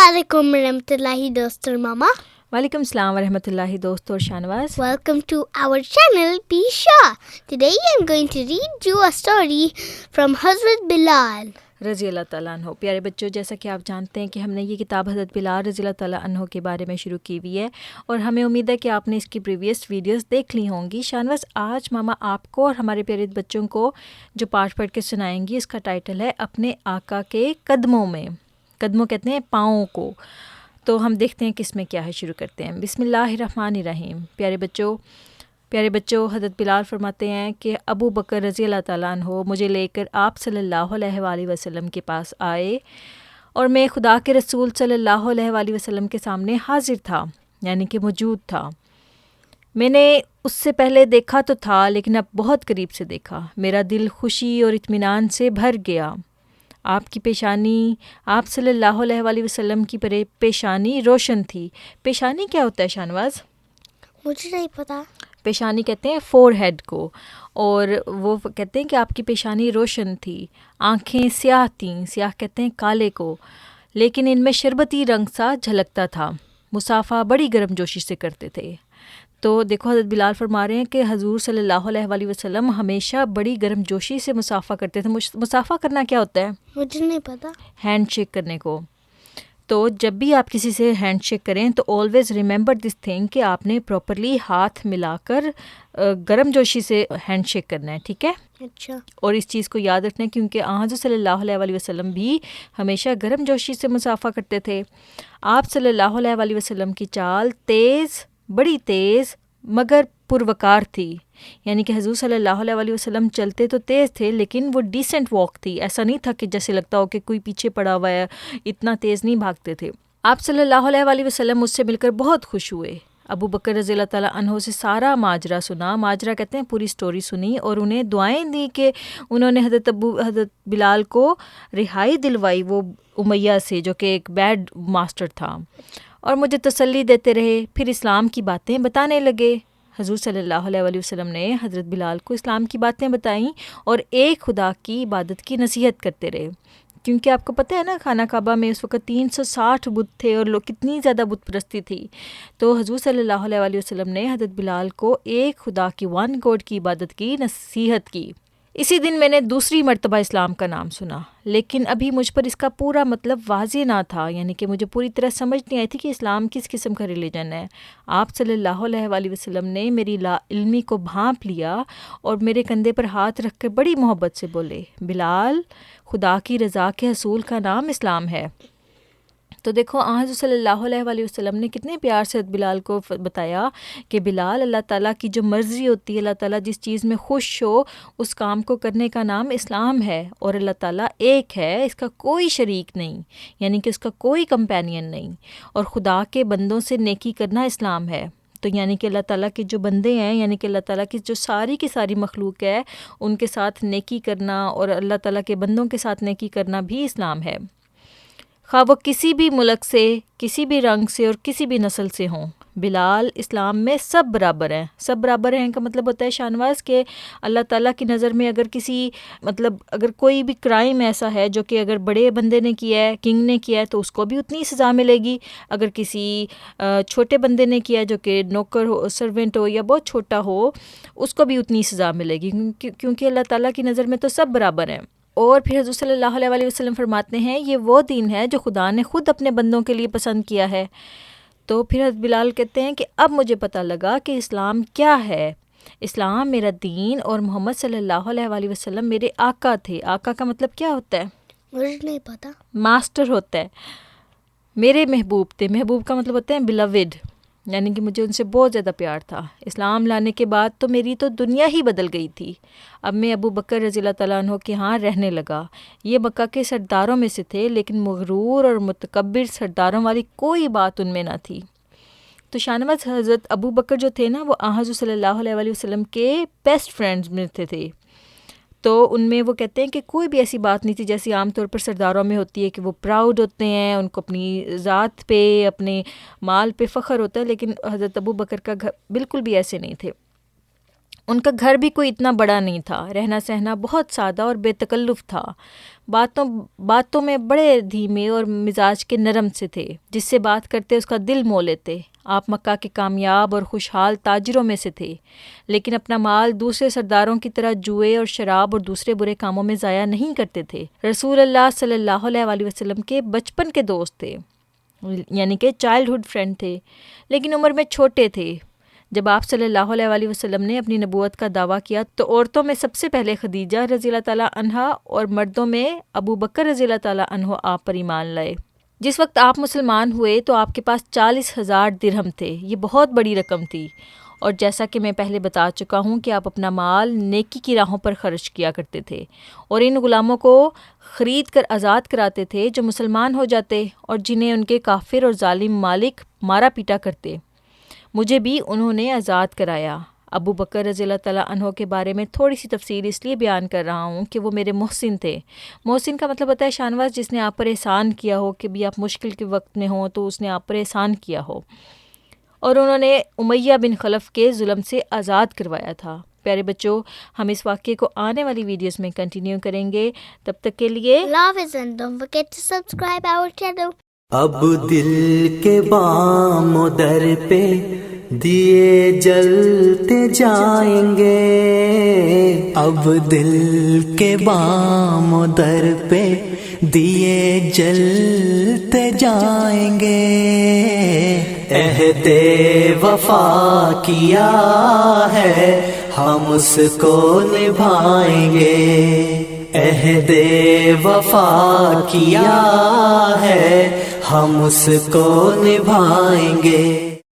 علیکم ورحمۃ اللہ دوست اور ماما. وعلیکم السلام ورحمۃ اللہ دوست اور Shahnawaz. Welcome to our channel Pisha. Today I'm going to read you a story from Hazrat Bilal رضی اللہ تعالیٰ عنہ. پیارے بچوں، جیسا کہ آپ جانتے ہیں کہ ہم نے یہ کتاب حضرت بلال رضی اللہ تعالیٰ عنہ کے بارے میں شروع کی ہوئی ہے اور ہمیں امید ہے کہ آپ نے اس کی پریویس ویڈیوز دیکھ لی ہوں گی. شانواز، آج ماما آپ کو اور ہمارے پیارے بچوں کو جو پارٹ پڑھ کے سنائیں گی، اس کا ٹائٹل ہے اپنے آقا کے قدموں میں. قدموں کہتے ہیں پاؤں کو. تو ہم دیکھتے ہیں کہ اس میں کیا ہے. شروع کرتے ہیں. بسم اللہ الرحمن الرحیم. پیارے بچوں، حضرت بلال فرماتے ہیں کہ ابو بکر رضی اللہ تعالیٰ عنہ مجھے لے کر آپ صلی اللہ علیہ وآلہ وسلم کے پاس آئے اور میں خدا کے رسول صلی اللہ علیہ وآلہ وسلم کے سامنے حاضر تھا، یعنی کہ موجود تھا. میں نے اس سے پہلے دیکھا تو تھا، لیکن اب بہت قریب سے دیکھا. میرا دل خوشی اور اطمینان سے بھر گیا. آپ کی پیشانی، آپ صلی اللہ علیہ وآلہ وسلم کی پیشانی روشن تھی. پیشانی کیا ہوتا ہے شانواز؟ مجھے نہیں پتا. پیشانی کہتے ہیں فور ہیڈ کو، اور وہ کہتے ہیں کہ آپ کی پیشانی روشن تھی. آنکھیں سیاہ تھیں، سیاہ کہتے ہیں کالے کو، لیکن ان میں شربتی رنگ سا جھلکتا تھا. مصافحہ بڑی گرم جوشی سے کرتے تھے. تو دیکھو، حضرت بلال فرما رہے ہیں کہ حضور صلی اللہ علیہ وآلہ وسلم ہمیشہ بڑی گرم جوشی سے مصافحہ کرتے تھے. مصافحہ کرنا کیا ہوتا ہے؟ مجھے نہیں پتا. ہینڈ شیک کرنے کو. تو جب بھی آپ کسی سے ہینڈ شیک کریں تو آلویز ریممبر دس تھنگ کہ آپ نے پراپرلی ہاتھ ملا کر گرم جوشی سے ہینڈ شیک کرنا ہے. ٹھیک ہے؟ اچھا. اور اس چیز کو یاد رکھنا ہے کیونکہ حضرت صلی اللہ علیہ وآلہ وسلم بھی ہمیشہ گرم جوشی سے مصافحہ کرتے تھے. آپ صلی اللہ علیہ وآلہ وسلم کی چال تیز، بڑی تیز مگر پروقار تھی. یعنی کہ حضور صلی اللہ علیہ وآلہ وسلم چلتے تو تیز تھے، لیکن وہ ڈیسنٹ واک تھی. ایسا نہیں تھا کہ جیسے لگتا ہو کہ کوئی پیچھے پڑا ہوا ہے، اتنا تیز نہیں بھاگتے تھے. آپ صلی اللہ علیہ وآلہ وسلم مجھ سے مل کر بہت خوش ہوئے. ابو بکر رضی اللہ تعالیٰ عنہ سے سارا ماجرا سنا. ماجرا کہتے ہیں پوری سٹوری سنی، اور انہیں دعائیں دی کہ انہوں نے حضرت بلال کو رہائی دلوائی وہ امیہ سے، جو کہ ایک بیڈ ماسٹر تھا، اور مجھے تسلی دیتے رہے. پھر اسلام کی باتیں بتانے لگے. حضور صلی اللہ علیہ وآلہ وسلم نے حضرت بلال کو اسلام کی باتیں بتائیں اور ایک خدا کی عبادت کی نصیحت کرتے رہے. کیونکہ آپ کو پتہ ہے نا، خانہ کعبہ میں اس وقت 360 بت تھے اور لوگ کتنی زیادہ بت پرستی تھی. تو حضور صلی اللہ علیہ وآلہ وسلم نے حضرت بلال کو ایک خدا کی ون گاڈ کی عبادت کی نصیحت کی. اسی دن میں نے دوسری مرتبہ اسلام کا نام سنا، لیکن ابھی مجھ پر اس کا پورا مطلب واضح نہ تھا. یعنی کہ مجھے پوری طرح سمجھ نہیں آئی تھی کہ اسلام کس قسم کا ریلیجن ہے. آپ صلی اللہ علیہ وآلہ وسلم نے میری لا علمی کو بھانپ لیا اور میرے کندھے پر ہاتھ رکھ کر بڑی محبت سے بولے، بلال، خدا کی رضا کے حصول کا نام اسلام ہے. تو دیکھو، حضرت صلی اللہ علیہ وآلہ وسلم نے کتنے پیار سے بلال کو بتایا کہ بلال، اللہ تعالیٰ کی جو مرضی ہوتی ہے، اللہ تعالیٰ جس چیز میں خوش ہو اس کام کو کرنے کا نام اسلام ہے. اور اللہ تعالیٰ ایک ہے، اس کا کوئی شریک نہیں، یعنی کہ اس کا کوئی کمپینین نہیں. اور خدا کے بندوں سے نیکی کرنا اسلام ہے. تو یعنی کہ اللہ تعالیٰ کے جو بندے ہیں، یعنی کہ اللہ تعالیٰ کی جو ساری کی ساری مخلوق ہے، ان کے ساتھ نیکی کرنا اور اللہ تعالیٰ کے بندوں کے ساتھ نیکی کرنا بھی اسلام ہے. خواہ وہ کسی بھی ملک سے، کسی بھی رنگ سے اور کسی بھی نسل سے ہوں. بلال، اسلام میں سب برابر ہیں. سب برابر ہیں کا مطلب ہوتا ہے شانواز کہ اللہ تعالیٰ کی نظر میں اگر کوئی بھی کرائم ایسا ہے جو کہ اگر بڑے بندے نے کیا ہے، کنگ نے کیا ہے، تو اس کو بھی اتنی سزا ملے گی. اگر کسی چھوٹے بندے نے کیا ہے جو کہ نوکر ہو، سرونٹ ہو یا بہت چھوٹا ہو، اس کو بھی اتنی سزا ملے گی، کیونکہ اللہ تعالیٰ کی نظر میں تو سب برابر ہیں. اور پھر حضور صلی اللہ علیہ وآلہ وسلم فرماتے ہیں، یہ وہ دین ہے جو خدا نے خود اپنے بندوں کے لیے پسند کیا ہے. تو پھر حضرت بلال کہتے ہیں کہ اب مجھے پتہ لگا کہ اسلام کیا ہے. اسلام میرا دین اور محمد صلی اللہ علیہ وآلہ وسلم میرے آقا تھے. آقا کا مطلب کیا ہوتا ہے؟ مجھے نہیں پتا. ماسٹر ہوتا ہے. میرے محبوب تھے. محبوب کا مطلب ہوتا ہے بیلوڈ، یعنی کہ مجھے ان سے بہت زیادہ پیار تھا. اسلام لانے کے بعد تو میری تو دنیا ہی بدل گئی تھی. اب میں ابو بکر رضی اللہ تعالیٰ عنہ کے ہاں رہنے لگا. یہ مکہ کے سرداروں میں سے تھے، لیکن مغرور اور متکبر سرداروں والی کوئی بات ان میں نہ تھی. تو شانواز، حضرت ابو بکر جو تھے نا، وہ حضور صلی اللہ علیہ وآلہ وسلم کے بیسٹ فرینڈز میں تھے. تو ان میں وہ کہتے ہیں کہ کوئی بھی ایسی بات نہیں تھی جیسی عام طور پر سرداروں میں ہوتی ہے کہ وہ پراؤڈ ہوتے ہیں، ان کو اپنی ذات پہ، اپنے مال پہ فخر ہوتا ہے. لیکن حضرت ابو بکر کا گھر بالکل بھی ایسے نہیں تھے. ان کا گھر بھی کوئی اتنا بڑا نہیں تھا، رہنا سہنا بہت سادہ اور بے تکلف تھا، باتوں میں بڑے دھیمے اور مزاج کے نرم سے تھے، جس سے بات کرتے اس کا دل مو لیتے۔ آپ مکہ کے کامیاب اور خوشحال تاجروں میں سے تھے، لیکن اپنا مال دوسرے سرداروں کی طرح جوئے اور شراب اور دوسرے برے کاموں میں ضائع نہیں کرتے تھے۔ رسول اللہ صلی اللہ علیہ وآلہ وسلم کے بچپن کے دوست تھے، یعنی کہ چائلڈ ہوڈ فرینڈ تھے، لیکن عمر میں چھوٹے تھے۔ جب آپ صلی اللہ علیہ وآلہ وسلم نے اپنی نبوت کا دعویٰ کیا تو عورتوں میں سب سے پہلے خدیجہ رضی اللہ تعالیٰ عنہا اور مردوں میں ابو بکر رضی اللہ تعالیٰ عنہ آپ پر ایمان لائے۔ جس وقت آپ مسلمان ہوئے تو آپ کے پاس 40,000 درہم تھے، یہ بہت بڑی رقم تھی، اور جیسا کہ میں پہلے بتا چکا ہوں کہ آپ اپنا مال نیکی کی راہوں پر خرچ کیا کرتے تھے اور ان غلاموں کو خرید کر آزاد کراتے تھے جو مسلمان ہو جاتے اور جنہیں ان کے کافر اور ظالم مالک مارا پیٹا کرتے۔ مجھے بھی انہوں نے آزاد کرایا۔ ابو بکر رضی اللہ تعالیٰ عنہ کے بارے میں تھوڑی سی تفصیل اس لیے بیان کر رہا ہوں کہ وہ میرے محسن تھے۔ محسن کا مطلب ہوتا ہے شانواز، جس نے آپ پر احسان کیا ہو، کہ بھی آپ مشکل کے وقت میں ہوں تو اس نے آپ پر احسان کیا ہو، اور انہوں نے امیہ بن خلف کے ظلم سے آزاد کروایا تھا۔ پیارے بچوں، ہم اس واقعے کو آنے والی ویڈیوز میں کنٹینیو کریں گے، تب تک کے لیے Love is and don't forget to subscribe our channel. اب دل کے بام و در پہ دیے جلتے جائیں گے، اب دل کے بام و در پہ دیے جلتے جائیں گے، عہد وفا کیا ہے ہم اس کو نبھائیں گے، عہد وفا کیا ہے ہم اس کو نبھائیں گے۔